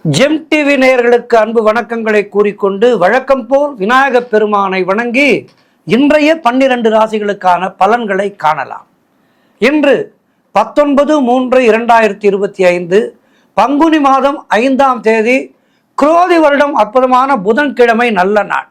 GeM TV நேயர்களுக்கு அன்பு வணக்கங்களை கூறிக்கொண்டு வழக்கம் போல் விநாயகப் பெருமானை வணங்கி இன்றைய 12 ராசிகளுக்கான பலன்களை காணலாம். இன்று 19/3/2025 பங்குனி மாதம் 5ஆம் தேதி குரோதி வருடம் அற்புதமான புதன்கிழமை நல்ல நாள்.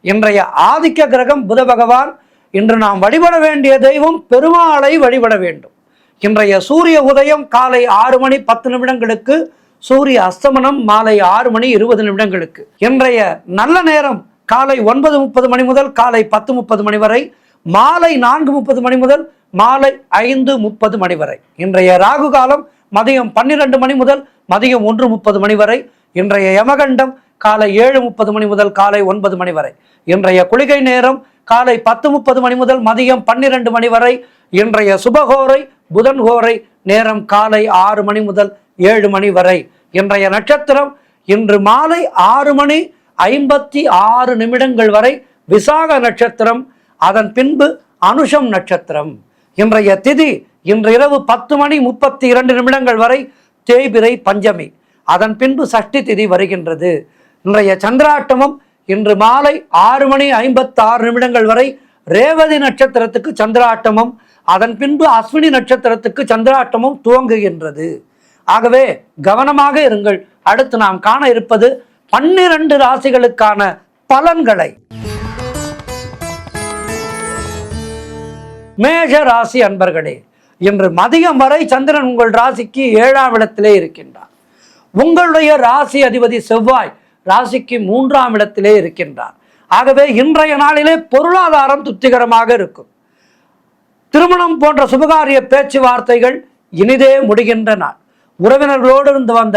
இன்றைய ஆதிக்க கிரகம் புத பகவான். இன்று நாம் வழிபட வேண்டிய தெய்வம் பெருமாளை வழிபட வேண்டும். இன்றைய சூரிய உதயம் காலை 6:10 சூரிய அஸ்தமனம் மாலை 6:20 இன்றைய நல்ல நேரம் காலை 9:30 முதல் காலை 10:30 வரை, மாலை 4:30 முதல் மாலை 5:30 வரை. இன்றைய ராகு காலம் மதியம் 12 முதல் மதியம் 1:30 வரை. இன்றைய யமகண்டம் காலை 7:30 முதல் காலை 9 வரை. இன்றைய குளிகை நேரம் காலை 10:30 முதல் மதியம் 12 வரை. இன்றைய சுபகோரை புதன் கோரை நேரம் காலை 6 முதல் 7 வரை. இன்றைய நட்சத்திரம் இன்று மாலை 6:56 வரை விசாக நட்சத்திரம், அதன் பின்பு அனுஷம் நட்சத்திரம். இன்றைய திதி இன்று இரவு 10:32 வரை தேய்பிரை பஞ்சமி, அதன் பின்பு சஷ்டி திதி வருகின்றது. இன்றைய சந்திராட்டமம் இன்று மாலை 6:56 வரை ரேவதி நட்சத்திரத்துக்கு சந்திராட்டமம், அதன் பின்பு அஸ்வினி நட்சத்திரத்துக்கு சந்திராட்டமும் துவங்குகின்றது. ஆகவே கவனமாக இருங்கள். அடுத்து நாம் காண இருப்பது 12 ராசிகளுக்கான பலன்களை. மேஷ ராசி அன்பர்களே, இன்று மதியம் வரை சந்திரன் உங்கள் ராசிக்கு 7ஆம் இடத்திலே இருக்கின்றார். உங்களுடைய ராசி அதிபதி செவ்வாய் ராசிக்கு 3ஆம் இடத்திலே இருக்கின்றார். ஆகவே இன்றைய நாளிலே பொருளாதாரம் திருப்திகரமாக இருக்கும். திருமணம் போன்ற சுபகாரிய பேச்சுவார்த்தைகள் இனிதே முடிகின்ற நாள். உறவினர்களோடு இருந்து வந்த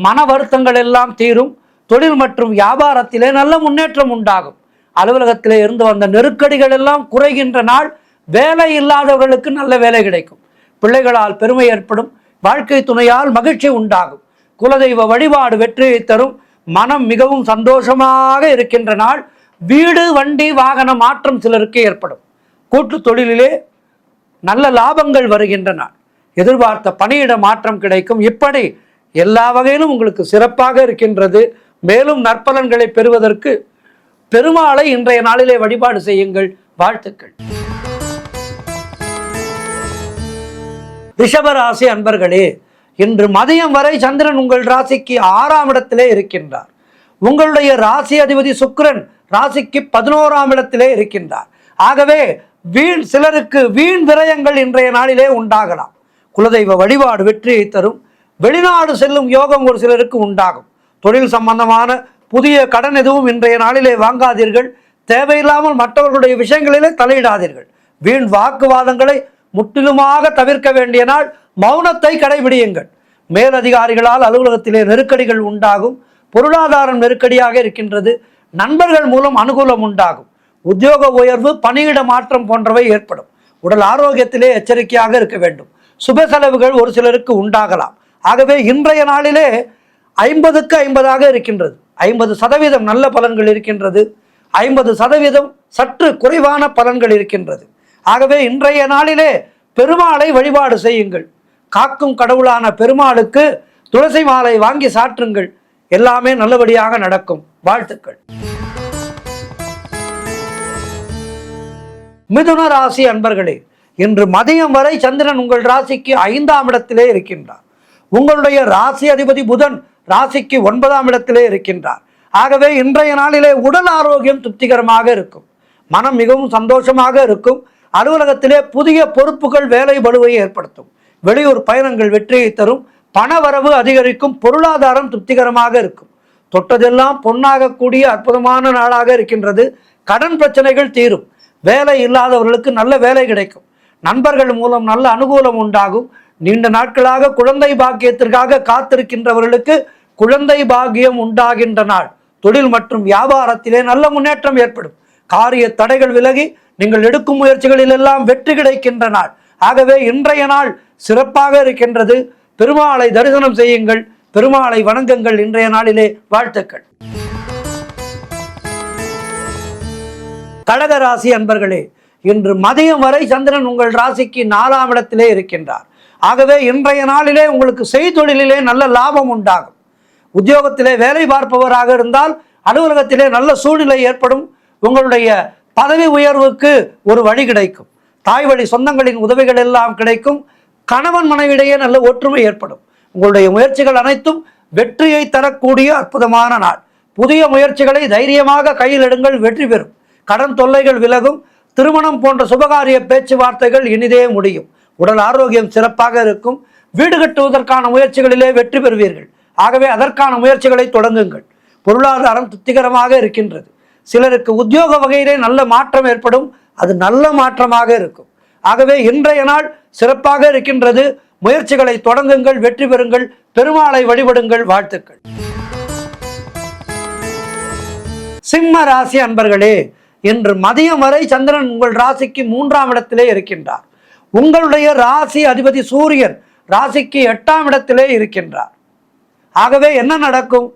மன வருத்தங்கள் எல்லாம் தீரும். தொழில் மற்றும் வியாபாரத்திலே நல்ல முன்னேற்றம் உண்டாகும். அலுவலகத்திலே இருந்து வந்த நெருக்கடிகள் எல்லாம் குறைகின்ற நாள். வேலை இல்லாதவர்களுக்கு நல்ல வேலை கிடைக்கும். பிள்ளைகளால் பெருமை ஏற்படும். வாழ்க்கை துணையால் மகிழ்ச்சி உண்டாகும். குலதெய்வ வழிபாடு வெற்றியை தரும். மனம் மிகவும் சந்தோஷமாக இருக்கின்ற நாள். வீடு வண்டி வாகன மாற்றம் சிலருக்கு ஏற்படும். கூட்டு தொழிலிலே நல்ல லாபங்கள் வருகின்ற நாள். எதிர்பார்த்த பணியிட மாற்றம் கிடைக்கும். இப்படி எல்லா வகையிலும் உங்களுக்கு சிறப்பாக இருக்கின்றது. மேலும் நற்பலன்களை பெறுவதற்கு பெருமாளை இன்றைய நாளிலே வழிபாடு செய்யுங்கள். வாழ்த்துக்கள். ரிஷபராசி அன்பர்களே, இன்று மதியம் வரை சந்திரன் உங்கள் ராசிக்கு 6ஆம் இடத்திலே இருக்கின்றார். உங்களுடைய ராசி அதிபதி சுக்கிரன் ராசிக்கு 11ஆம் இடத்திலே இருக்கின்றார். ஆகவே சிலருக்கு வீண் விரயங்கள் இன்றைய நாளிலே உண்டாகலாம். குலதெய்வ வழிபாடு வெற்றியை தரும். வெளிநாடு செல்லும் யோகம் ஒரு சிலருக்கு உண்டாகும். தொழில் சம்பந்தமான புதிய கடன் எதுவும் இன்றைய நாளிலே வாங்காதீர்கள். தேவையில்லாமல் மற்றவர்களுடைய விஷயங்களிலே தலையிடாதீர்கள். வீண் வாக்குவாதங்களை முற்றிலுமாக தவிர்க்க வேண்டிய நாள். மௌனத்தை கடைபிடியுங்கள். மேலதிகாரிகளால் அலுவலகத்திலே நெருக்கடிகள் உண்டாகும். பொருளாதாரம் நெருக்கடியாக இருக்கின்றது. நண்பர்கள் மூலம் அனுகூலம் உண்டாகும். உத்தியோக உயர்வு, பணியிட மாற்றம் போன்றவை ஏற்படும். உடல் ஆரோக்கியத்திலே எச்சரிக்கையாக இருக்க வேண்டும். சுப செலவுகள் ஒரு சிலருக்கு உண்டாகலாம். ஆகவே இன்றைய நாளிலே 50க்கு 50ஆக இருக்கின்றது. 50% நல்ல பலன்கள் இருக்கின்றது. 50% சற்று குறைவான பலன்கள் இருக்கின்றது. ஆகவே இன்றைய நாளிலே பெருமாளை வழிபாடு செய்யுங்கள். காக்கும் கடவுளான பெருமாளுக்கு துளசி மாலை வாங்கி சாற்றுங்கள். எல்லாமே நல்லபடியாக நடக்கும். வாழ்த்துக்கள். மிதுன ராசி அன்பர்களே, இன்று மதியம் வரை சந்திரன் உங்கள் ராசிக்கு 5ஆம் இடத்திலே இருக்கின்றார். உங்களுடைய ராசி அதிபதி புதன் ராசிக்கு 9ஆம் இடத்திலே இருக்கின்றார். ஆகவே இன்றைய நாளிலே உடல் ஆரோக்கியம் திருப்திகரமாக இருக்கும். மனம் மிகவும் சந்தோஷமாக இருக்கும். அலுவலகத்திலே புதிய பொறுப்புகள் வேலை பளுவை ஏற்படுத்தும். வெளியூர் பயணங்கள் வெற்றியை தரும். பணவரவு அதிகரிக்கும். பொருளாதாரம் திருப்திகரமாக இருக்கும். தொட்டதெல்லாம் பொன்னாகக்கூடிய அற்புதமான நாளாக இருக்கின்றது. கடன் பிரச்சனைகள் தீரும். வேலை இல்லாதவர்களுக்கு நல்ல வேலை கிடைக்கும். நண்பர்கள் மூலம் நல்ல அனுகூலம் உண்டாகும். நீண்ட நாட்களாக குழந்தை பாக்கியத்திற்காக காத்திருக்கின்றவர்களுக்கு குழந்தை பாக்கியம் உண்டாகின்ற நாள். தொழில் மற்றும் வியாபாரத்திலே நல்ல முன்னேற்றம் ஏற்படும். காரிய தடைகள் விலகி நீங்கள் எடுக்கும் முயற்சிகளில் எல்லாம் வெற்றி கிடைக்கின்ற நாள். ஆகவே இன்றைய நாள் சிறப்பாக இருக்கின்றது. பெருமாளை தரிசனம் செய்யுங்கள். பெருமாளை வணங்குங்கள். இன்றைய நாளிலே வாழ்த்துக்கள். கடக ராசி அன்பர்களே, இன்று மதியம் வரை சந்திரன் உங்கள் ராசிக்கு 4ஆம் இடத்திலே இருக்கின்றார். ஆகவே இன்றைய நாளிலே உங்களுக்கு செய்தொழிலே நல்ல லாபம் உண்டாகும். உத்தியோகத்திலே வேலை பார்ப்பவராக இருந்தால் அலுவலகத்திலே நல்ல சூழ்நிலை ஏற்படும். உங்களுடைய பதவி உயர்வுக்கு ஒரு வழி கிடைக்கும். தாய் வழி சொந்தங்களின் உதவிகள் எல்லாம் கிடைக்கும். கணவன் மனைவிடையே நல்ல ஒற்றுமை ஏற்படும். உங்களுடைய முயற்சிகள் அனைத்தும் வெற்றியை தரக்கூடிய அற்புதமான நாள். புதிய முயற்சிகளை தைரியமாக கையில் எடுங்கள், வெற்றி பெறும். கடன் தொல்லைகள் விலகும். திருமணம் போன்ற சுபகாரிய பேச்சுவார்த்தைகள் இனிதே முடியும். உடல் ஆரோக்கியம் சிறப்பாக இருக்கும். வீடு கட்டுவதற்கான முயற்சிகளிலே வெற்றி பெறுவீர்கள். ஆகவே அதற்கான முயற்சிகளை தொடங்குங்கள். பொருளாதாரம் திருப்திகரமாக இருக்கின்றது. சிலருக்கு உத்தியோக வகையிலே நல்ல மாற்றம் ஏற்படும். அது நல்ல மாற்றமாக இருக்கும். ஆகவே இன்றைய நாள் சிறப்பாக இருக்கின்றது. முயற்சிகளை தொடங்குங்கள், வெற்றி பெறுங்கள். பெருமாளை வழிபடுங்கள். வாழ்த்துக்கள். சிம்ம ராசி அன்பர்களே, இன்று மதியம் வரை சந்திரன் உங்கள் ராசிக்கு 3ஆம் இடத்திலே இருக்கின்றார். உங்களுடைய ராசி அதிபதி சூரியன் ராசிக்கு 8ஆம் இடத்திலே இருக்கின்றார். ஆகவே என்ன நடக்கும்?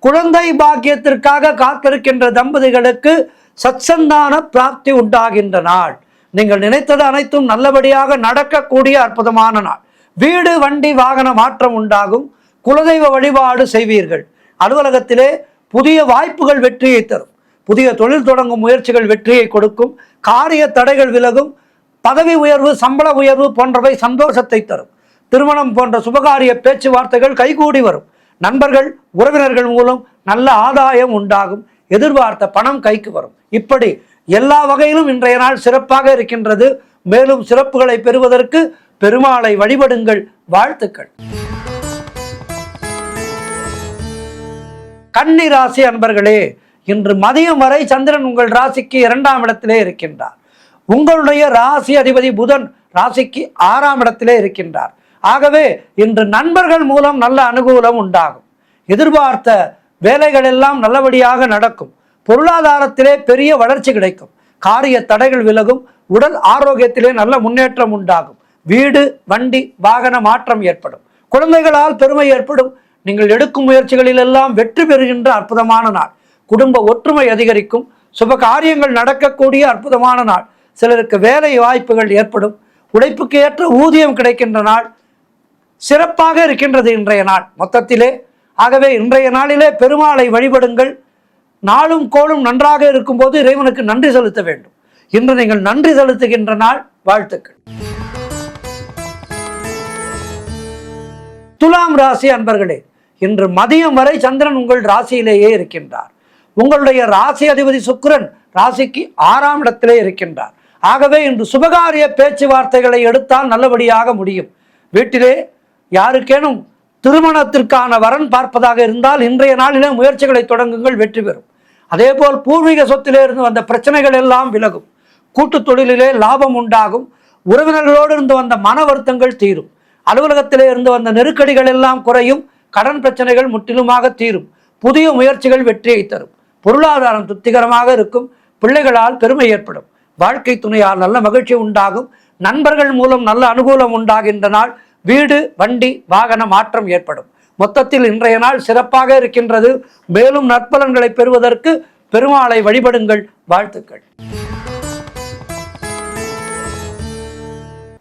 குழந்தை பாக்கியத்திற்காக காத்திருக்கின்ற தம்பதிகளுக்கு சத்சந்தான பிராப்தி உண்டாகின்ற நாள். நீங்கள் நினைத்தது அனைத்தும் நல்லபடியாக நடக்கக்கூடிய அற்புதமான நாள். வீடு வண்டி வாகன மாற்றம் உண்டாகும். குலதெய்வ வழிபாடு செய்வீர்கள். அலுவலகத்திலே புதிய வாய்ப்புகள் வெற்றியை தரும். புதிய தொழில் தொடங்கும் முயற்சிகள் வெற்றியை கொடுக்கும். காரிய தடைகள் விலகும். பதவி உயர்வு, சம்பள உயர்வு போன்றவை சந்தோஷத்தை தரும். திருமணம் போன்ற சுபகாரிய பேச்சுவார்த்தைகள் கைகூடி வரும். நண்பர்கள் உறவினர்கள் மூலம் நல்ல ஆதாயம் உண்டாகும். எதிர்பார்த்த பணம் கைக்கு வரும். இப்படி எல்லா வகையிலும் இன்றைய நாள் சிறப்பாக இருக்கின்றது. மேலும் சிறப்புகளை பெறுவதற்கு பெருமாளை வழிபடுங்கள். வாழ்த்துக்கள். கன்னி ராசி அன்பர்களே, இன்று மதியம் வரை சந்திரன் உங்கள் ராசிக்கு 2ஆம் இடத்திலே இருக்கின்றார். உங்களுடைய ராசி அதிபதி புதன் ராசிக்கு 6ஆம் இடத்திலே இருக்கின்றார். ஆகவே இன்று நண்பர்கள் மூலம் நல்ல அனுகூலம் உண்டாகும். எதிர்பார்த்த வேலைகள் எல்லாம் நல்லபடியாக நடக்கும். பொருளாதாரத்திலே பெரிய வளர்ச்சி கிடைக்கும். காரிய தடைகள் விலகும். உடல் ஆரோக்கியத்திலே நல்ல முன்னேற்றம் உண்டாகும். வீடு வண்டி வாகன மாற்றம் ஏற்படும். குழந்தைகளால் பெருமை ஏற்படும். நீங்கள் எடுக்கும் முயற்சிகளில் எல்லாம் வெற்றி பெறுகின்ற அற்புதமான நாள். குடும்ப ஒற்றுமை அதிகரிக்கும். சுப காரியங்கள் நடக்கக்கூடிய அற்புதமான நாள். சிலருக்கு வேலை வாய்ப்புகள் ஏற்படும். உழைப்புக்கு ஏற்ற ஊதியம் கிடைக்கின்ற நாள். சிறப்பாக இருக்கின்றது இன்றைய நாள் மொத்தத்திலே. ஆகவே இன்றைய நாளிலே பெருமாளை வழிபடுங்கள். நாளும் கோளும் நன்றாக இருக்கும்போது இறைவனுக்கு நன்றி செலுத்த வேண்டும். இன்று நீங்கள் நன்றி செலுத்துகின்ற நாள். வாழ்த்துக்கள். துலாம் ராசி அன்பர்களே, இன்று மதியம் வரை சந்திரன் உங்கள் ராசியிலேயே இருக்கின்றார். உங்களுடைய ராசி அதிபதி சுக்கிரன் ராசிக்கு 6ஆம் இடத்திலே இருக்கின்றார். ஆகவே இன்று சுபகாரிய பேச்சுவார்த்தைகளை எடுத்தால் நல்லபடியாக முடியும். வீட்டிலே யாருக்கேனும் திருமணத்திற்கான வரன் பார்ப்பதாக இருந்தால் இன்றைய நாளிலே முயற்சிகளை தொடங்குங்கள், வெற்றி பெறும். அதேபோல் பூர்வீக சொத்திலே இருந்து வந்த பிரச்சனைகள் எல்லாம் விலகும். கூட்டு தொழிலிலே லாபம் உண்டாகும். உறவினர்களோடு இருந்து வந்த மன வருத்தங்கள் தீரும். அலுவலகத்திலே இருந்து வந்த நெருக்கடிகள் எல்லாம் குறையும். கடன் பிரச்சனைகள் முற்றிலுமாக தீரும். புதிய முயற்சிகள் வெற்றியை தரும். பொருளாதாரம் திருப்திகரமாக இருக்கும். பிள்ளைகளால் பெருமை ஏற்படும். வாழ்க்கை துணையால் நல்ல மகிழ்ச்சி உண்டாகும். நண்பர்கள் மூலம் நல்ல அனுகூலம் உண்டாகின்ற நாள். வீடு வண்டி வாகன மாற்றம் ஏற்படும். மொத்தத்தில் இன்றைய நாள் சிறப்பாக இருக்கின்றது. மேலும் நற்பலன்களை பெறுவதற்கு பெருமாளை வழிபடுங்கள். வாழ்த்துக்கள்.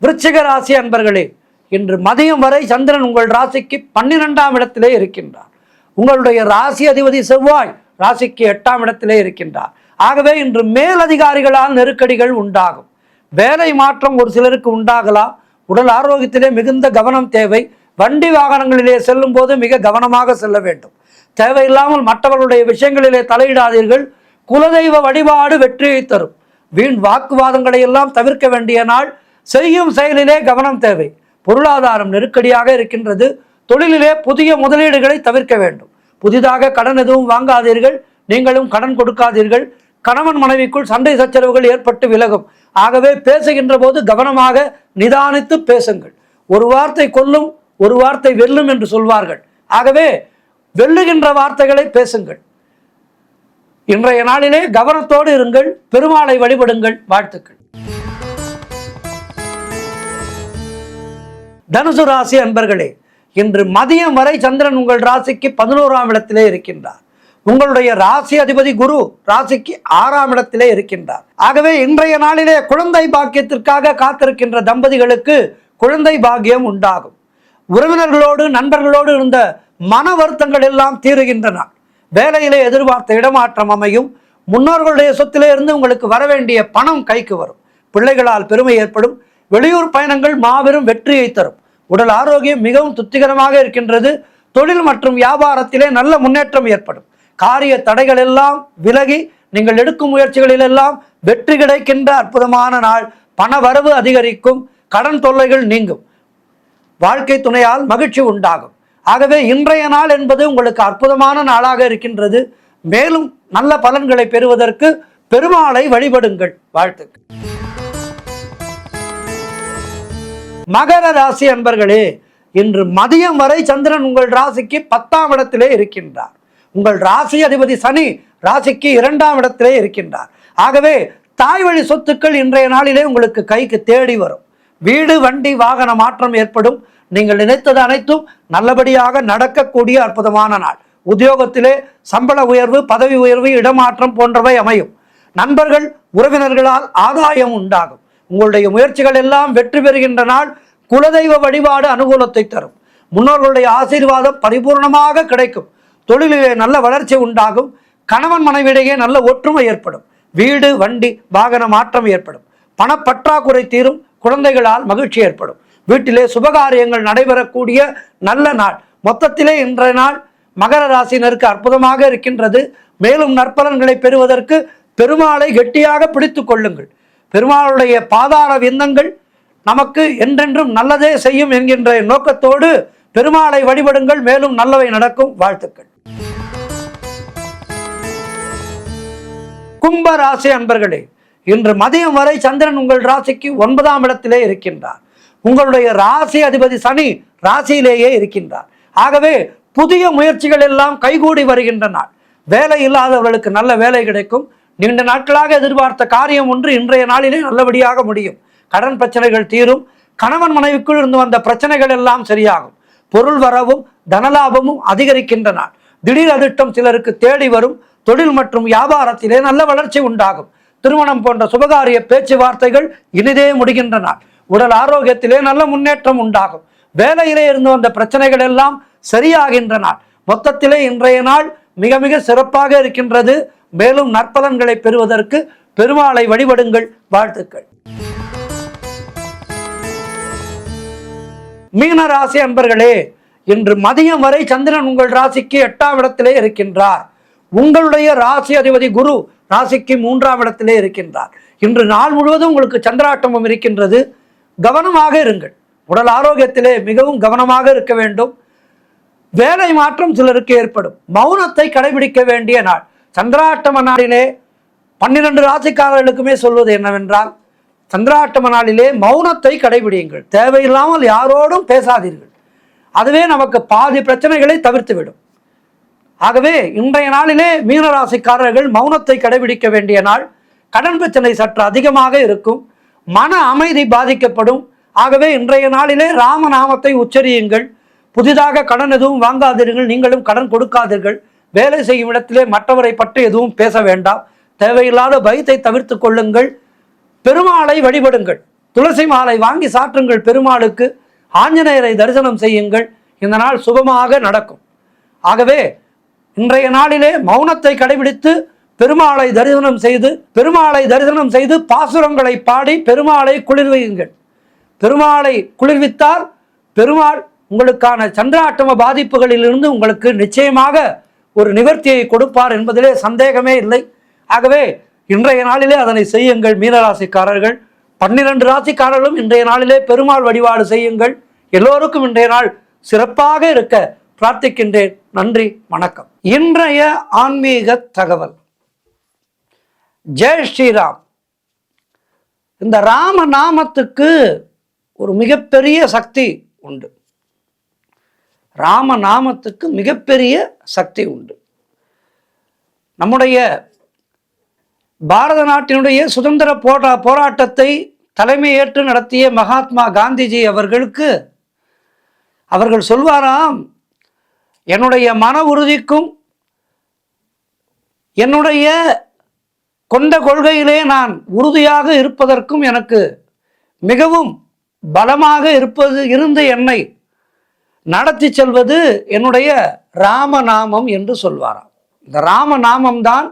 விருச்சிக ராசி அன்பர்களே, இன்று மதியம் வரை சந்திரன் உங்கள் ராசிக்கு 12ஆம் இடத்திலே இருக்கின்றார். உங்களுடைய ராசி அதிபதி செவ்வாய் ராசிக்கு 8ஆம் இடத்திலே இருக்கின்றார். ஆகவே இன்று மேலதிகாரிகளால் நெருக்கடிகள் உண்டாகும். வேலை மாற்றம் ஒரு சிலருக்கு உண்டாகலாம். உடல் ஆரோக்கியத்திலே மிகுந்த கவனம் தேவை. வண்டி வாகனங்களிலே செல்லும் போது மிக கவனமாக செல்ல வேண்டும். தேவையில்லாமல் மற்றவர்களுடைய விஷயங்களிலே தலையிடாதீர்கள். குலதெய்வ வழிபாடு வெற்றியை தரும். வீண் வாக்குவாதங்களை எல்லாம் தவிர்க்க வேண்டிய நாள். செய்யும் செயலிலே கவனம் தேவை. பொருளாதாரம் நெருக்கடியாக இருக்கின்றது. தொழிலிலே புதிய முதலீடுகளை தவிர்க்க வேண்டும். புதிதாக கடன் எதுவும் வாங்காதீர்கள். நீங்களும் கடன் கொடுக்காதீர்கள். கணவன் மனைவிக்குள் சண்டை சச்சரவுகள் ஏற்பட்டு விலகும். ஆகவே பேசுகின்ற போது கவனமாக நிதானித்து பேசுங்கள். ஒரு வார்த்தை கொல்லும், ஒரு வார்த்தை வெல்லும் என்று சொல்வார்கள். ஆகவே வெல்லுகின்ற வார்த்தைகளை பேசுங்கள். இன்றைய நாளிலே கவனத்தோடு இருங்கள். பெருமாளை வழிபடுங்கள். வாழ்த்துக்கள். தனுசு ராசி அன்பர்களே, இன்று மதியம் வரை சந்திரன் உங்கள் ராசிக்கு 11ஆம் இடத்திலே இருக்கின்றார். உங்களுடைய ராசி அதிபதி குரு ராசிக்கு 6ஆம் இடத்திலே இருக்கின்றார். ஆகவே இன்றைய நாளிலே குழந்தை பாக்கியத்திற்காக காத்திருக்கின்ற தம்பதிகளுக்கு குழந்தை பாக்கியம் உண்டாகும். உறவினர்களோடு நண்பர்களோடு இருந்த மன வருத்தங்கள் எல்லாம் தீருகின்றன. வேலையிலே எதிர்பார்த்த இடமாற்றம் அமையும். முன்னோர்களுடைய சொத்திலே இருந்து உங்களுக்கு வர வேண்டிய பணம் கைக்கு வரும். பிள்ளைகளால் பெருமை ஏற்படும். வெளியூர் பயணங்கள் மாபெரும் வெற்றியை தரும். உடல் ஆரோக்கியம் மிகவும் திருப்திகரமாக இருக்கின்றது. தொழில் மற்றும் வியாபாரத்திலே நல்ல முன்னேற்றம் ஏற்படும். காரிய தடைகள் எல்லாம் விலகி நீங்கள் எடுக்கும் முயற்சிகளில் எல்லாம் வெற்றி கிடைக்கின்ற அற்புதமான நாள். பண வரவு அதிகரிக்கும். கடன் தொல்லைகள் நீங்கும். வாழ்க்கை துணையால் மகிழ்ச்சி உண்டாகும். ஆகவே இன்றைய நாள் என்பது உங்களுக்கு அற்புதமான நாளாக இருக்கின்றது. மேலும் நல்ல பலன்களை பெறுவதற்கு பெருமாளை வழிபடுங்கள். வாழ்த்துக்கள். மகர ராசி அன்பர்களே, இன்று மதியம் வரை சந்திரன் உங்கள் ராசிக்கு 10ஆம் இடத்திலே இருக்கின்றார். உங்கள் ராசி அதிபதி சனி ராசிக்கு 2ஆம் இடத்திலே இருக்கின்றார். ஆகவே தாய் வழி சொத்துக்கள் இன்றைய நாளிலே உங்களுக்கு கைக்கு தேடி வரும். வீடு வண்டி வாகன மாற்றம் ஏற்படும். நீங்கள் நினைத்தது அனைத்தும் நல்லபடியாக நடக்கக்கூடிய அற்புதமான நாள். உத்தியோகத்திலே சம்பள உயர்வு, பதவி உயர்வு, இடமாற்றம் போன்றவை அமையும். நண்பர்கள் உறவினர்களால் ஆதாயம் உண்டாகும். உங்களுடைய முயற்சிகள் எல்லாம் வெற்றி பெறுகின்ற நாள். குலதெய்வ வழிபாடு அனுகூலத்தை தரும். முன்னோர்களுடைய ஆசீர்வாதம் பரிபூர்ணமாக கிடைக்கும். தொழிலிலே நல்ல வளர்ச்சி உண்டாகும். கணவன் மனைவியிடையே நல்ல ஒற்றுமை ஏற்படும். வீடு வண்டி வாகன மாற்றம் ஏற்படும். பணப்பற்றாக்குறை தீரும். குழந்தைகளால் மகிழ்ச்சி ஏற்படும். வீட்டிலே சுபகாரியங்கள் நடைபெறக்கூடிய நல்ல நாள். மொத்தத்திலே இன்றைய நாள் மகர ராசினருக்கு அற்புதமாக இருக்கின்றது. மேலும் நற்பலன்களை பெறுவதற்கு பெருமாளை கெட்டியாக பிடித்து கொள்ளுங்கள். பெருமாளுடைய பாதார விந்தங்கள் நமக்கு என்றென்றும் நல்லதே செய்யும் என்கின்ற நோக்கத்தோடு பெருமாளை வழிபடுங்கள். மேலும் நல்லவை நடக்கும். வாழ்த்துக்கள். கும்ப ராசி அன்பர்களே, இன்று மதியம் வரை சந்திரன் உங்கள் ராசிக்கு 9ஆம் இடத்திலே இருக்கின்றார். உங்களுடைய ராசி அதிபதி சனி ராசியிலேயே இருக்கின்றார். ஆகவே புதிய முயற்சிகள் எல்லாம் கைகூடி வருகின்ற நாள். வேலை இல்லாதவர்களுக்கு நல்ல வேலை கிடைக்கும். நீண்ட நாட்களாக எதிர்பார்த்த காரியம் ஒன்று இன்றைய நாளிலே நல்லபடியாக முடியும். கடன் பிரச்சனைகள் தீரும். கணவன் மனைவிக்குள் இருந்து வந்த பிரச்சனைகள் எல்லாம் சரியாகும். பொருள் வரவும் தனலாபமும் அதிகரிக்கின்ற நாள். திடீர் அதிர்ஷ்டம் சிலருக்கு தேடி வரும். தொழில் மற்றும் வியாபாரத்திலே நல்ல வளர்ச்சி உண்டாகும். திருமணம் போன்ற சுபகாரிய பேச்சுவார்த்தைகள் இனிதே முடிகின்ற நாள். உடல் ஆரோக்கியத்திலே நல்ல முன்னேற்றம் உண்டாகும். வேலையிலே இருந்து வந்த பிரச்சனைகள் எல்லாம் சரியாகின்ற நாள். மொத்தத்திலே இன்றைய நாள் மிக மிக சிறப்பாக இருக்கின்றது. மேலும் நற்பலன்களை பெறுவதற்கு பெருமாளை வழிபடுங்கள். வாழ்த்துக்கள். மீன ராசி அன்பர்களே, இன்று மதியம் வரை சந்திரன் உங்கள் ராசிக்கு 8ஆம் இடத்திலே இருக்கின்றார். உங்களுடைய ராசி அதிபதி குரு ராசிக்கு 3ஆம் இடத்திலே இருக்கின்றார். இன்று நாள் முழுவதும் உங்களுக்கு சந்திராட்டமம் இருக்கின்றது. கவனமாக இருங்கள். உடல் ஆரோக்கியத்திலே மிகவும் கவனமாக இருக்க வேண்டும். வேலை மாற்றம் சிலருக்கு ஏற்படும். மௌனத்தை கடைபிடிக்க வேண்டிய நாள். சந்திராட்டம நாளிலே 12 ராசிக்காரர்களுக்குமே சொல்வது என்னவென்றால், சந்திராட்டம நாளிலே மௌனத்தை கடைபிடியுங்கள். தேவையில்லாமல் யாரோடும் பேசாதீர்கள். அதுவே நமக்கு பாதி பிரச்சனைகளை தவிர்த்துவிடும். ஆகவே இன்றைய நாளிலே மீனராசிக்காரர்கள் மௌனத்தை கடைபிடிக்க வேண்டிய நாள். கடன் பிரச்சனை சற்று அதிகமாக இருக்கும். மன அமைதி பாதிக்கப்படும். ஆகவே இன்றைய நாளிலே ராமநாமத்தை உச்சரியுங்கள். புதிதாக கடன் எதுவும் வாங்காதீர்கள். நீங்களும் கடன் கொடுக்காதீர்கள். வேலை செய்யும் இடத்திலே மற்றவரை பற்றி எதுவும் பேச வேண்டாம். தேவையில்லாத பயத்தை தவிர்த்து கொள்ளுங்கள். பெருமாளை வழிபடுங்கள். துளசி மாலை வாங்கி சாற்றுங்கள் பெருமாளுக்கு. ஆஞ்சநேயரை தரிசனம் செய்யுங்கள். இந்த நாள் சுபமாக நடக்கும். ஆகவே இன்றைய நாளிலே மௌனத்தை கடைபிடித்து பெருமாளை தரிசனம் செய்து பாசுரங்களை பாடி பெருமாளை குளிர்வியுங்கள். பெருமாளை குளிர்வித்தால் பெருமாள் உங்களுக்கான சந்திராட்டம பாதிப்புகளிலிருந்து உங்களுக்கு நிச்சயமாக ஒரு நிவர்த்தியை கொடுப்பார் என்பதிலே சந்தேகமே இல்லை. ஆகவே இன்றைய நாளிலே அதனை செய்யுங்கள். மீனராசிக்காரர்கள் 12 ராசிக்காரர்களும் இன்றைய நாளிலே பெருமாள் வழிபாடு செய்யுங்கள். எல்லோருக்கும் இன்றைய நாள் சிறப்பாக இருக்க பிரார்த்திக்கின்றேன். நன்றி, வணக்கம். இன்றைய ஆன்மீக தகவல். ஜெய் ஸ்ரீராம். இந்த ராம நாமத்துக்கு ஒரு மிகப்பெரிய சக்தி உண்டு. ராம நாமத்துக்கு மிகப்பெரிய சக்தி உண்டு. நம்முடைய பாரத நாட்டினுடைய சுதந்திர போராட்டத்தை தலைமையேற்று நடத்திய மகாத்மா காந்திஜி அவர்கள் சொல்வாராம், என்னுடைய மன உறுதிக்கும் என்னுடைய கொண்ட கொள்கையிலே நான் உறுதியாக இருப்பதற்கும் எனக்கு மிகவும் பலமாக இருந்த என்னை நடத்தி செல்வது என்னுடைய ராமநாமம் என்று சொல்வாராம். இந்த ராமநாமம் தான்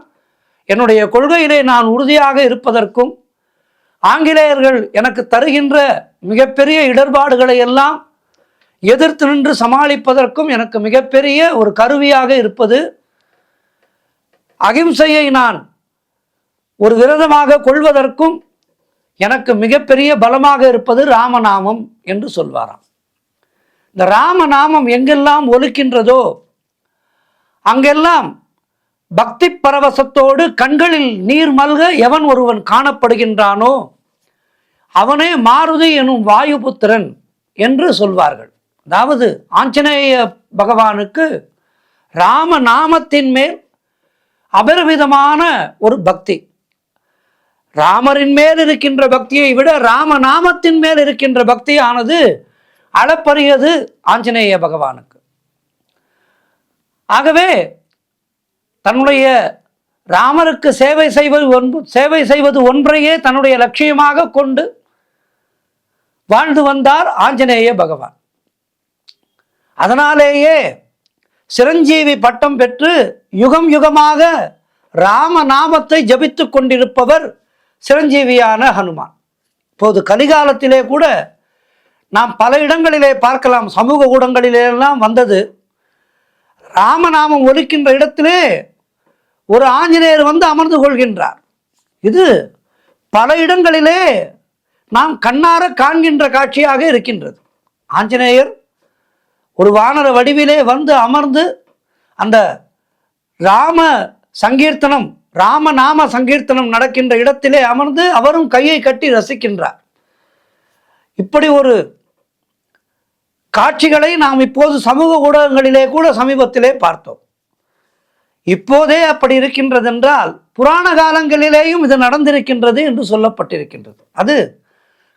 என்னுடைய கொள்கையிலே நான் உறுதியாக இருப்பதற்கும் ஆங்கிலேயர்கள் எனக்கு தருகின்ற மிகப்பெரிய இடர்பாடுகளை எல்லாம் எதிர்த்து நின்று சமாளிப்பதற்கும் எனக்கு மிகப்பெரிய ஒரு கருவியாக இருப்பது, அகிம்சையை நான் ஒரு விரதமாக கொள்வதற்கும் எனக்கு மிகப்பெரிய பலமாக இருப்பது ராமநாமம் என்று சொல்வாராம். இந்த ராமநாமம் எங்கெல்லாம் ஒலிக்கின்றதோ அங்கெல்லாம் பக்தி பரவசத்தோடு கண்களில் நீர் மல்க எவன் ஒருவன் காணப்படுகின்றானோ அவனே மாருதி எனும் வாயுபுத்திரன் என்று சொல்வார்கள். அதாவது ஆஞ்சநேய பகவானுக்கு ராமநாமத்தின் மேல் அபரிவிதமான ஒரு பக்தி. ராமரின் மேல் இருக்கின்ற பக்தியை விட ராமநாமத்தின் மேல் இருக்கின்ற பக்தியானது அளப்பரியது ஆஞ்சநேய பகவானுக்கு. ஆகவே தன்னுடைய ராமருக்கு சேவை செய்வது ஒன்றையே தன்னுடைய லட்சியமாக கொண்டு வாழ்ந்து வந்தார் ஆஞ்சநேய பகவான். அதனாலேயே சிரஞ்சீவி பட்டம் பெற்று யுகம் யுகமாக ராமநாமத்தை ஜபித்துக் கொண்டிருப்பவர் சிரஞ்சீவியான ஹனுமான். இப்போது கலிகாலத்திலே கூட நாம் பல இடங்களிலே பார்க்கலாம், சமூக ஊடகங்களிலெல்லாம் வந்தது. ராமநாமம் ஒலிக்கின்ற இடத்திலே ஒரு ஆஞ்சநேயர் வந்து அமர்ந்து கொள்கின்றார். இது பல இடங்களிலே நாம் கண்ணார காண்கின்ற காட்சியாக இருக்கின்றது. ஆஞ்சநேயர் ஒரு வானர வடிவிலே வந்து அமர்ந்து அந்த ராம சங்கீர்த்தனம், ராமநாம சங்கீர்த்தனம் நடக்கின்ற இடத்திலே அமர்ந்து அவரும் கையை கட்டி ரசிக்கின்றார். இப்படி ஒரு காட்சிகளை நாம் இப்போது சமூக ஊடகங்களிலே கூட சமீபத்திலே பார்த்தோம். இப்போதே அப்படி இருக்கின்றது என்றால் புராண காலங்களிலேயும் இது நடந்திருக்கின்றது என்று சொல்லப்பட்டிருக்கின்றது. அது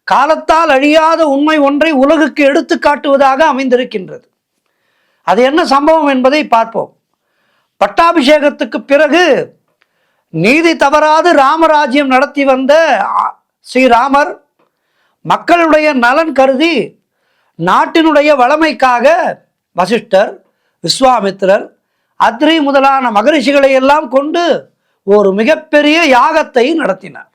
காலத்தால் அழியாத உண்மை ஒன்றை உலகுக்கு எடுத்து காட்டுவதாக அமைந்திருக்கின்றது. அது என்ன சம்பவம் என்பதை பார்ப்போம். பட்டாபிஷேகத்துக்கு பிறகு நீதி தவறாது ராமராஜ்யம் நடத்தி வந்த ஸ்ரீராமர் மக்களுடைய நலன் கருதி நாட்டினுடைய வளமைக்காக வசிஷ்டர், விஸ்வாமித்திரர், அத்ரி முதலான மகரிஷிகளை எல்லாம் கொண்டு ஒரு மிகப்பெரிய யாகத்தை நடத்தினார்.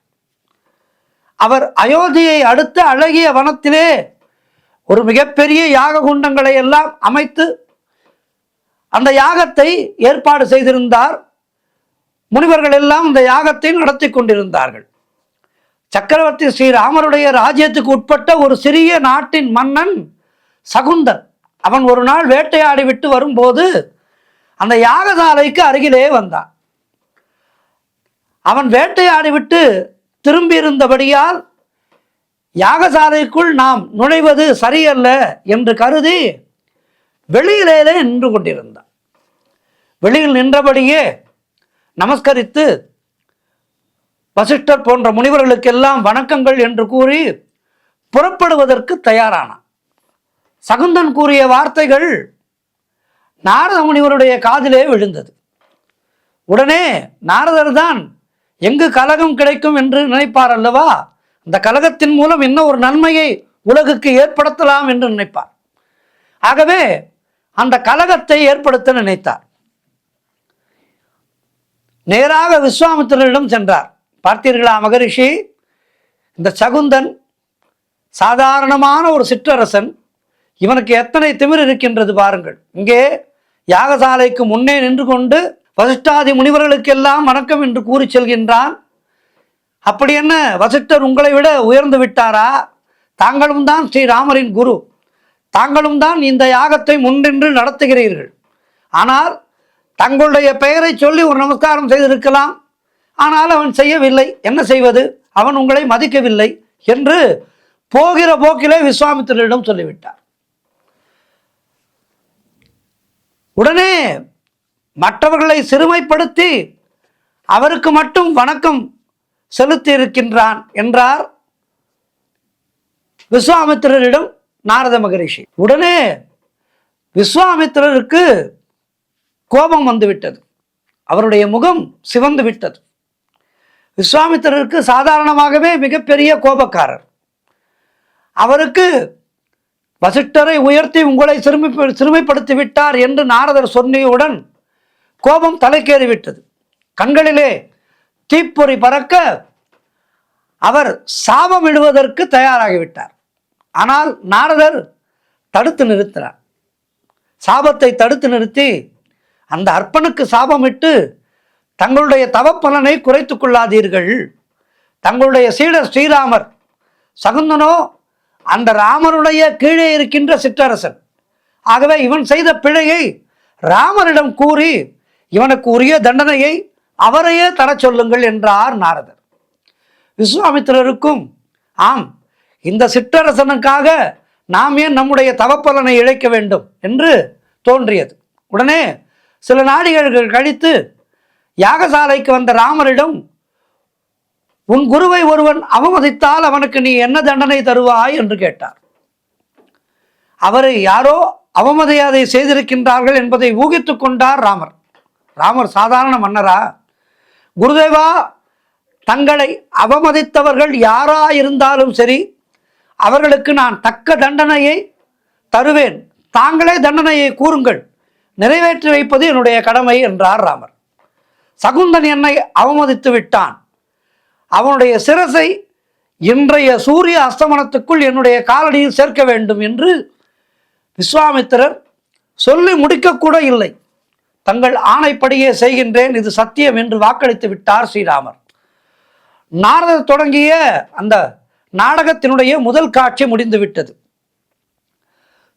அவர் அயோத்தியை அடுத்த அழகிய வனத்திலே ஒரு மிகப்பெரிய யாக குண்டங்களை எல்லாம் அமைத்து அந்த யாகத்தை ஏற்பாடு செய்திருந்தார். முனிவர்கள் எல்லாம் இந்த யாகத்தை நடத்தி கொண்டிருந்தார்கள். சக்கரவர்த்தி ஸ்ரீராமருடைய ராஜ்யத்துக்கு உட்பட்ட ஒரு சிறிய நாட்டின் மன்னன் சகுந்தன், அவன் ஒரு நாள் வேட்டையாடி விட்டு வரும்போது அந்த யாகசாலைக்கு அருகிலே வந்தான். அவன் வேட்டையாடி விட்டு திரும்பியிருந்தபடியால் யாகசாலைக்குள் நாம் நுழைவது சரியல்ல என்று கருதி வெளியிலே நின்று கொண்டிருந்தான். வெளியில் நின்றபடியே நமஸ்கரித்து வசிஷ்டர் போன்ற முனிவர்களுக்கெல்லாம் வணக்கங்கள் என்று கூறி புறப்படுவதற்கு தயாரானான். சகுந்தன் கூறிய வார்த்தைகள் நாரத முனிவருடைய காதிலே விழுந்தது. உடனே நாரதர் தான் எங்கு கலகம் கிடைக்கும் என்று நினைப்பார் அல்லவா, அந்த கலகத்தின் மூலம் என்ன ஒரு நன்மையை உலகுக்கு ஏற்படுத்தலாம் என்று நினைப்பார். ஆகவே அந்த கலகத்தை ஏற்படுத்த நினைத்தார். நேராக விஸ்வாமித்திரரிடம் சென்றார். பார்த்தீர்களா மகரிஷி, இந்த சகுந்தன் சாதாரணமான ஒரு சிற்றரசன், இவனுக்கு எத்தனை திமிர் இருக்கின்றது பாருங்கள். இங்கே யாகசாலைக்கு முன்னே நின்று கொண்டு வசிஷ்டாதி முனிவர்களுக்கெல்லாம் வணக்கம் என்று கூறி செல்கின்றான். அப்படி என்ன வசிஷ்டர் உங்களை விட உயர்ந்து விட்டாரா? தாங்களும் தான் ஸ்ரீராமரின் குரு, தாங்களும் தான் இந்த யாகத்தை முன்னின்று நடத்துகிறீர்கள். ஆனால் தங்களுடைய பெயரை சொல்லி ஒரு நமஸ்காரம் செய்திருக்கலாம், ஆனால் அவன் செய்யவில்லை. என்ன செய்வது, அவன் உங்களை மதிக்கவில்லை என்று போகிற போக்கிலே விஸ்வாமித்திரரிடம் சொல்லிவிட்டார். உடனே மற்றவர்களை சிறுமைப்படுத்தி அவருக்கு மட்டும் வணக்கம் செலுத்தி இருக்கின்றான் என்றார் விஸ்வாமித்திரரிடம் நாரத மகரிஷி. உடனே விஸ்வாமித்திரருக்கு கோபம் வந்துவிட்டது, அவருடைய முகம் சிவந்து விட்டது. விஸ்வாமித்திரருக்கு சாதாரணமாகவே மிகப்பெரிய கோபக்காரர். அவருக்கு வசிஷ்டரை உயர்த்தி உங்களை சிறுமைப்படுத்தி விட்டார் என்று நாரதர் சொன்னியவுடன் கோபம் தலைக்கேறிவிட்டது. கண்களிலே தீப்பொறி பறக்க அவர் சாபம் இடுவதற்கு தயாராகிவிட்டார். ஆனால் நாரதர் தடுத்து நிறுத்தினார். சாபத்தை தடுத்து நிறுத்தி, அந்த அற்பனுக்கு சாபமிட்டு தங்களுடைய தவப்பலனை குறைத்து கொள்ளாதீர்கள். தங்களுடைய சீடர் ஸ்ரீராமர், சகுந்தனோ அந்த ராமருடைய கீழே இருக்கின்ற சிற்றரசன். ஆகவே இவன் செய்த பிழையை ராமரிடம் கூறி இவனுக்கு உரிய தண்டனையை அவரையே தர சொல்லுங்கள் என்றார் நாரதர். விஸ்வாமித்திரருக்கும், ஆம், இந்த சிற்றரசனுக்காக நாம் ஏன் நம்முடைய தவப்பலனை இழைக்க வேண்டும் என்று தோன்றியது. உடனே சில நாடிகள் கழித்து யாகசாலைக்கு வந்த ராமரிடம், உன் குருவை ஒருவன் அவமதித்தால் அவனுக்கு நீ என்ன தண்டனை தருவாய் என்று கேட்டார். அவரை யாரோ அவமதியாதை செய்திருக்கின்றார்கள் என்பதை ஊகித்து கொண்டார் ராமர். ராமர் சாதாரண மன்னரா? குருதேவா, தங்களை அவமதித்தவர்கள் யாராயிருந்தாலும் சரி, அவர்களுக்கு நான் தக்க தண்டனையை தருவேன். தாங்களே தண்டனையை கூறுங்கள், நிறைவேற்றி வைப்பது என்னுடைய கடமை என்றார் ராமர். சகுந்தன் என்னை அவமதித்து விட்டான். அவனுடைய சிரசை இன்றைய சூரிய அஸ்தமனத்துக்குள் என்னுடைய காலடியில் சேர்க்க வேண்டும் என்று விஸ்வாமித்திரர் சொல்லி முடிக்கக்கூட இல்லை. தங்கள் ஆணைப்படியே செய்கின்றேன், இது சத்தியம் என்று வாக்களித்து விட்டார் ஸ்ரீராமர். நாரதர் தொடங்கிய அந்த நாடகத்தினுடைய முதல் காட்சி முடிந்துவிட்டது.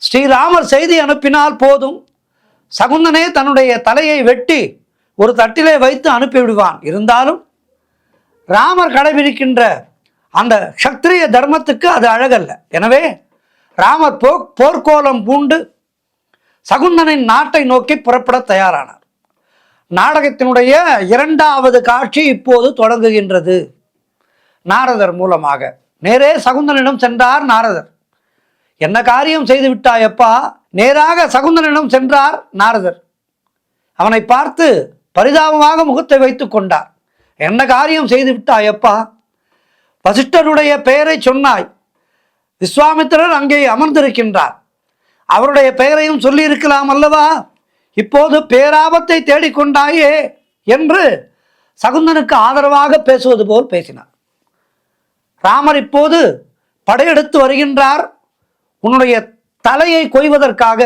ஸ்ரீராமர் செய்தி அனுப்பினால் போதும், சகுந்தனே தன்னுடைய தலையை வெட்டி ஒரு தட்டிலே வைத்து அனுப்பிவிடுவான். இருந்தாலும் ராமர் கடைபிடிக்கின்ற அந்த சத்திரிய தர்மத்துக்கு அது அழகல்ல. எனவே ராமர் போர்க்கோலம் பூண்டு சகுந்தனின் நாட்டை நோக்கி புறப்பட தயாரானார். நாடகத்தினுடைய இரண்டாவது காட்சி இப்போது தொடங்குகின்றது. நாரதர் மூலமாக நேரே சகுந்தனிடம் சென்றார் நாரதர். என்ன காரியம் செய்து விட்டாயப்பா? நேராக சகுந்தனிடம் சென்றார் நாரதர். அவனை பார்த்து பரிதாபமாக முகத்தை வைத்து கொண்டார். என்ன காரியம் செய்து விட்டாயப்பா? வசிஷ்டருடைய பெயரை சொன்னாய். விஸ்வாமித்திரர் அங்கே அமர்ந்திருக்கின்றார். அவருடைய பெயரையும் சொல்லி இருக்கலாம் அல்லவா? இப்போது பேராபத்தை தேடிக்கொண்டாயே என்று சகுந்தனுக்கு ஆதரவாக பேசுவது போல் பேசினார். ராமர் இப்போது படையெடுத்து வருகின்றார். உன்னுடைய தலையை கொய்வதற்காக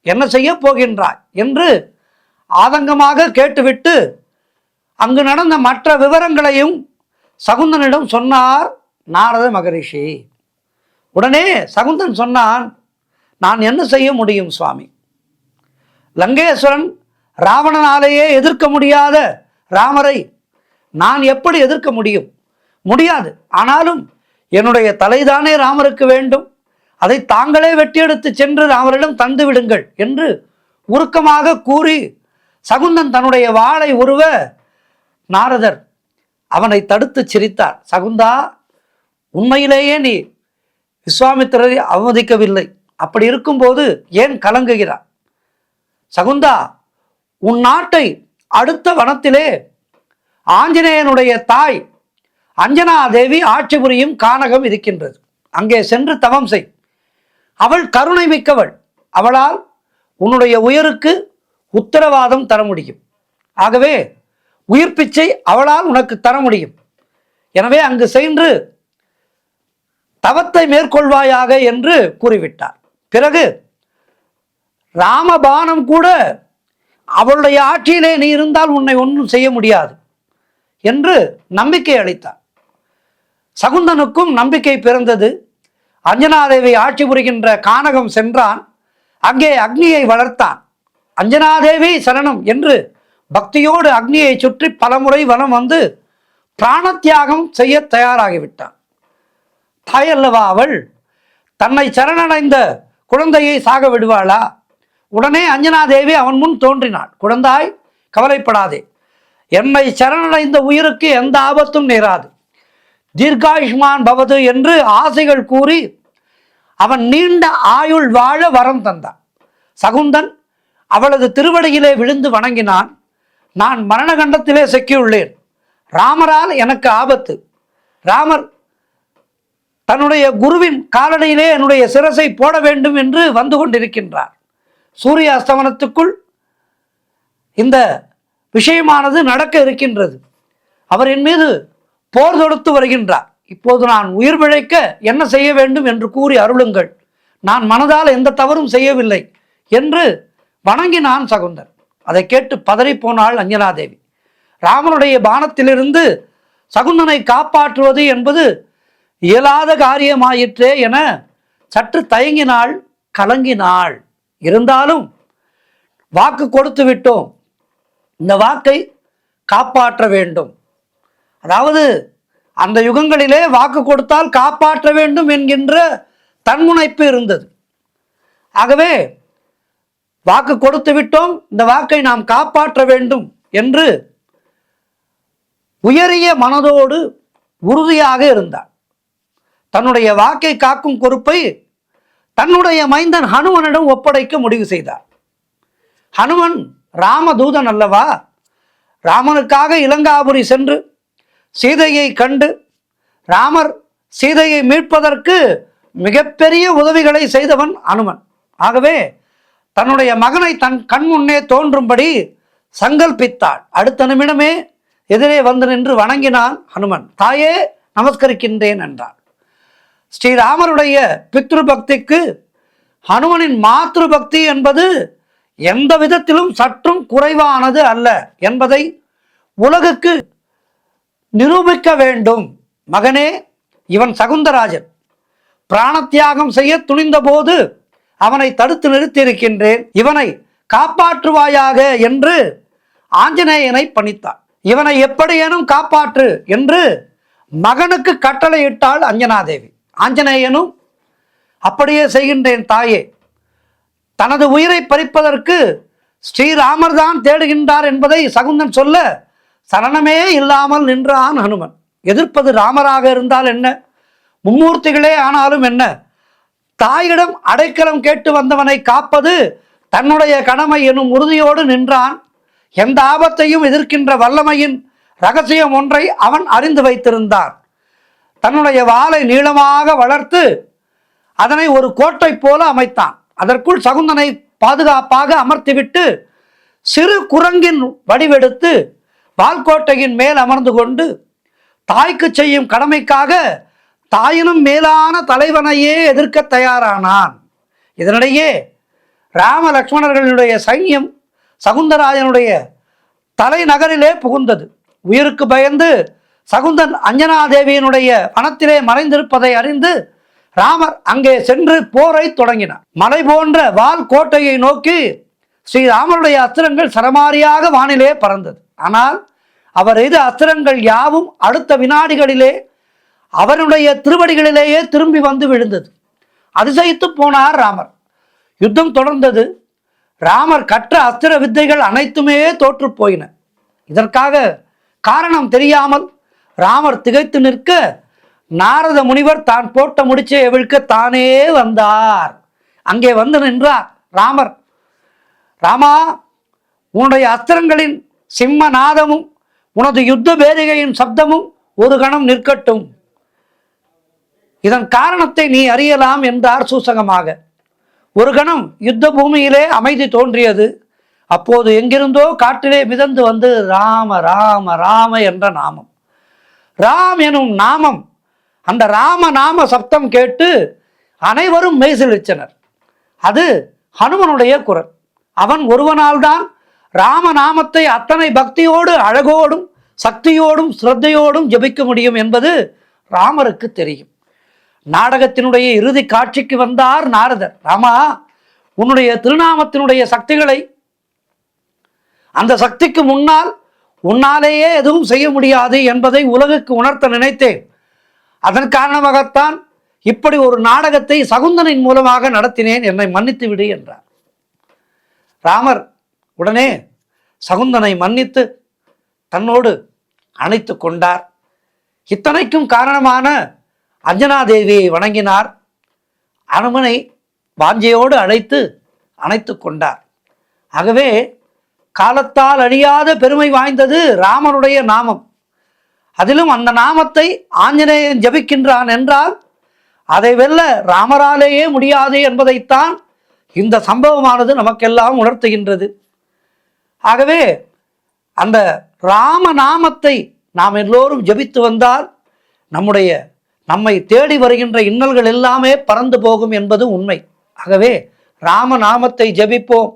என்ன செய்ய போகின்றாய் என்று ஆதங்கமாக கேட்டுவிட்டு அங்கு நடந்த மற்ற விவரங்களையும் சகுந்தனிடம் சொன்னார் நாரத மகரிஷி. உடனே சகுந்தன் சொன்னான், நான் என்ன செய்ய முடியும் சுவாமி? லங்கேஸ்வரன் ராவணனாலேயே எதிர்க்க முடியாத ராமரை நான் எப்படி எதிர்க்க முடியும்? முடியாது. ஆனாலும் என்னுடைய தலைதானே ராமருக்கு வேண்டும். அதை தாங்களே வெட்டியெடுத்து சென்று ராமரிடம் தந்து விடுங்கள் என்று உருக்கமாக கூறி சகுந்தன் தன்னுடைய வாளை உருவ நாரதர் அவனை தடுத்து சிரித்தார். சகுந்தா, உண்மையிலேயே நீ விஸ்வாமித்திரரை அவமதிக்கவில்லை. அப்படி இருக்கும்போது ஏன் கலங்குகிறார்? சகுந்தா, உன் நாட்டை அடுத்த வனத்திலே ஆஞ்சநேயனுடைய தாய் அஞ்சனா தேவி ஆட்சி புரியும் கானகம் இருக்கின்றது. அங்கே சென்று தவம் செய். அவள் கருணை மிக்கவள். அவளால் உன்னுடைய உயிருக்கு உத்தரவாதம் தர முடியும். ஆகவே உயிர் பிச்சை அவளால் உனக்கு தர முடியும். எனவே அங்கு சென்று தவத்தை மேற்கொள்வாயாக என்று கூறிவிட்டார். பிறகு ராமபானம் கூட அவளுடைய ஆட்சியிலே நீ இருந்தால் உன்னை ஒன்றும் செய்ய முடியாது என்று நம்பிக்கை அளித்தார். சகுந்தனுக்கும் நம்பிக்கை பிறந்தது. அஞ்சனாதேவி ஆட்சி புரிகின்ற கானகம் சென்றான். அங்கே அக்னியை வளர்த்தான். அஞ்சனாதேவி சரணம் என்று பக்தியோடு அக்னியை சுற்றி பலமுறை வனம் வந்து பிராணத்தியாகம் செய்ய தயாராகிவிட்டான். தாயல்லவா அவள்? தன்னை சரணடைந்த குழந்தையை சாக விடுவாளா? உடனே அஞ்சனாதேவி அவன் முன் தோன்றினாள். குழந்தாய், கவலைப்படாதே. என்னை சரணடைந்த உயிருக்கு எந்த ஆபத்தும் நேராது. தீர்காயுஷ்மான் பவது என்று ஆசைகள் கூறி அவன் நீண்ட ஆயுள் வாழ வரம் தந்தான். சகுந்தன் அவளது திருவடியிலே விழுந்து வணங்கினான். நான் மரணகண்டத்திலே சிக்கியுள்ளேன். ராமரால் எனக்கு ஆபத்து. ராமர் தன்னுடைய குருவின் காலடியிலே என்னுடைய சிரசை போட வேண்டும் என்று வந்து கொண்டிருக்கின்றார். சூரிய அஸ்தமனத்துக்குள் இந்த விஷயமானது நடக்க இருக்கின்றது. அவர் என் மீது போர் தொடுத்து வருகின்றார். இப்போது நான் உயிர் பிழைக்க என்ன செய்ய வேண்டும் என்று கூறி அருளுங்கள். நான் மனதால் எந்த தவறும் செய்யவில்லை என்று வணங்கினான் சகுந்தன். அதை கேட்டு பதறிப்போனாள் அஞ்சனாதேவி. ராமனுடைய பானத்திலிருந்து சகுந்தனை காப்பாற்றுவது என்பது இயலாத காரியமாயிற்றே என சற்று தயங்கினாள், கலங்கினாள். இருந்தாலும் வாக்கு கொடுத்து விட்டோம், இந்த வாக்கை காப்பாற்ற வேண்டும். அதாவது அந்த யுகங்களிலே வாக்கு கொடுத்தால் காப்பாற்ற வேண்டும் என்கின்ற தன்முனைப்பு இருந்தது. ஆகவே வாக்கு கொடுத்து விட்டோம், இந்த வாக்கை நாம் காப்பாற்ற வேண்டும் என்று உயரிய மனதோடு உறுதியாக இருந்தார். தன்னுடைய வாக்கை காக்கும் பொறுப்பை தன்னுடைய மைந்தன் ஹனுமனிடம் ஒப்படைக்க முடிவு செய்தார். ஹனுமன் ராமதூதன் அல்லவா? ராமனுக்காக இலங்காபுரி சென்று சீதையை கண்டு ராமர் சீதையை மீட்பதற்கு மிகப்பெரிய உதவிகளை செய்தவன் ஹனுமன். ஆகவே தன்னுடைய மகனை தன் கண் முன்னே தோன்றும்படி சங்கல்பித்தாள். அடுத்த நிமிடமே எதிரே வந்து நின்று வணங்கினான் ஹனுமன். தாயே நமஸ்கரிக்கின்றேன் என்றான். ஸ்ரீராமருடைய பித்ரு பக்திக்கு ஹனுமனின் மாத்ரு பக்தி என்பது எந்த விதத்திலும் சற்றும் குறைவானது அல்ல என்பதை உலகுக்கு நிரூபிக்க வேண்டும். மகனே, இவன் சகுந்தராஜன். பிராணத்தியாகம் செய்ய துணிந்த போது அவனை தடுத்து நிறுத்தியிருக்கின்றேன். இவனை காப்பாற்றுவாயாக என்று ஆஞ்சநேயனை பணித்தான். இவனை எப்படியேனும் காப்பாற்று என்று மகனுக்கு கட்டளையிட்டாள் அஞ்சனாதேவி. ஆஞ்சநேயனும் அப்படியே செய்கின்றேன் தாயே. தனது உயிரை பறிப்பதற்கு ஸ்ரீராமர் தான் தேடுகின்றார் என்பதை சகுந்தன் சொல்ல சலனமே இல்லாமல் நின்றான் ஹனுமன். எதிர்ப்பது ராமராக இருந்தால் என்ன, மும்மூர்த்திகளே ஆனாலும் என்ன, தாயிடம் அடைக்கலம் கேட்டு வந்தவனை காப்பது தன்னுடைய கடமை எனும் உறுதியோடு நின்றான். எந்த ஆபத்தையும் எதிர்க்கின்ற வல்லமையின் ரகசியம் ஒன்றை அவன் அறிந்து வைத்திருந்தான். தன்னுடைய வாளை நீளமாக வளர்த்து அதனை ஒரு கோட்டை போல அமைத்தான். அதற்குள் சகுந்தனை பாதுகாப்பாக அமர்த்திவிட்டு சிறு குரங்கின் வடிவெடுத்து வால்கோட்டையின் மேல் அமர்ந்து கொண்டு தாய்க்கு செய்யும் கடமைக்காக தாயினும் மேலான தலைவனையே எதிர்க்க தயாரானான். இதனிடையே ராம லக்ஷ்மணர்களுடைய சைன்யம் சகுந்தராஜனுடைய தலைநகரிலே புகுந்தது. உயிருக்கு பயந்து சகுந்தன் அஞ்சனாதேவியினுடைய வனத்திலே மறைந்திருப்பதை அறிந்து ராமர் அங்கே சென்று போரை தொடங்கினார். மலை போன்ற வால் கோட்டையை நோக்கி ஸ்ரீராமருடைய அஸ்திரங்கள் சரமாரியாக வானிலே பறந்தது. ஆனால் அவர் எய்த அஸ்திரங்கள் யாவும் அடுத்த வினாடிகளிலே அவருடைய திருவடிகளிலேயே திரும்பி வந்து விழுந்தது. அதிசயித்து போனார் ராமர். யுத்தம் தொடர்ந்தது. ராமர் கற்ற அஸ்திர வித்தைகள் அனைத்துமே தோற்று போயின. இதற்காக காரணம் தெரியாமல் ராமர் திகைத்து நிற்க நாரத முனிவர் தான் போட்ட முடிச்சை எவிழ்க்க தானே வந்தார். அங்கே வந்து நின்றார் ராமர். ராமா, உன்னுடைய அஸ்திரங்களின் சிம்ம நாதமும் உனது யுத்த பேரிகையின் சப்தமும் ஒரு கணம் நிற்கட்டும். இதன் காரணத்தை நீ அறியலாம் என்றார் சூசகமாக. ஒரு கணம் யுத்த பூமியிலே அமைதி தோன்றியது. அப்போது எங்கிருந்தோ காட்டிலே மிதந்து வந்து ராம ராம ராம என்ற நாமம், ராம் எனும் நாமம், அந்த ராம நாம சப்தம் கேட்டு அனைவரும் மெய்சிலிச்சனர். அது ஹனுமனுடைய குரல். அவன் ஒருவனால் தான் ராமநாமத்தை அத்தனை பக்தியோடு அழகோடும் சக்தியோடும் ஸ்ரத்தையோடும் ஜபிக்க முடியும் என்பது ராமருக்கு தெரியும். நாடகத்தினுடைய இறுதி காட்சிக்கு வந்தார் நாரதர். ராமா, உன்னுடைய திருநாமத்தினுடைய சக்திகளை, அந்த சக்திக்கு முன்னால் உன்னாலேயே எதுவும் செய்ய முடியாது என்பதை உலகுக்கு உணர்த்த நினைத்தேன். அதன் காரணமாகத்தான் இப்படி ஒரு நாடகத்தை சகுந்தனின் மூலமாக நடத்தினேன், என்னை மன்னித்து விடு என்றார். ராமர் உடனே சகுந்தனை மன்னித்து தன்னோடு அணைத்து கொண்டார். இத்தனைக்கும் காரணமான அஞ்சனாதேவியை வணங்கினார். அனுமனை வாஞ்சையோடு அணைத்து கொண்டார். ஆகவே காலத்தால் அழியாத பெருமை வாய்ந்தது ராமனுடைய நாமம். அதிலும் அந்த நாமத்தை ஆஞ்சநேயன் ஜபிக்கின்றான் என்றால் அதை வெல்ல ராமராலேயே முடியாது என்பதைத்தான் இந்த சம்பவமானது நமக்கெல்லாம் உணர்த்துகின்றது. ஆகவே அந்த ராம நாமத்தை நாம் எல்லோரும் ஜபித்து வந்தால் நம்மை தேடி வருகின்ற இன்னல்கள் எல்லாமே பறந்து போகும் என்பது உண்மை. ஆகவே ராம நாமத்தை ஜபிப்போம்,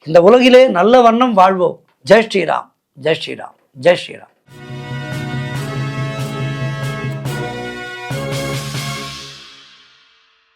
இந்த உலகிலே நல்ல வண்ணம் வாழ்வோம். ஜெய் ஸ்ரீராம், ஜெய் ஸ்ரீராம், ஜெய் ஸ்ரீராம்.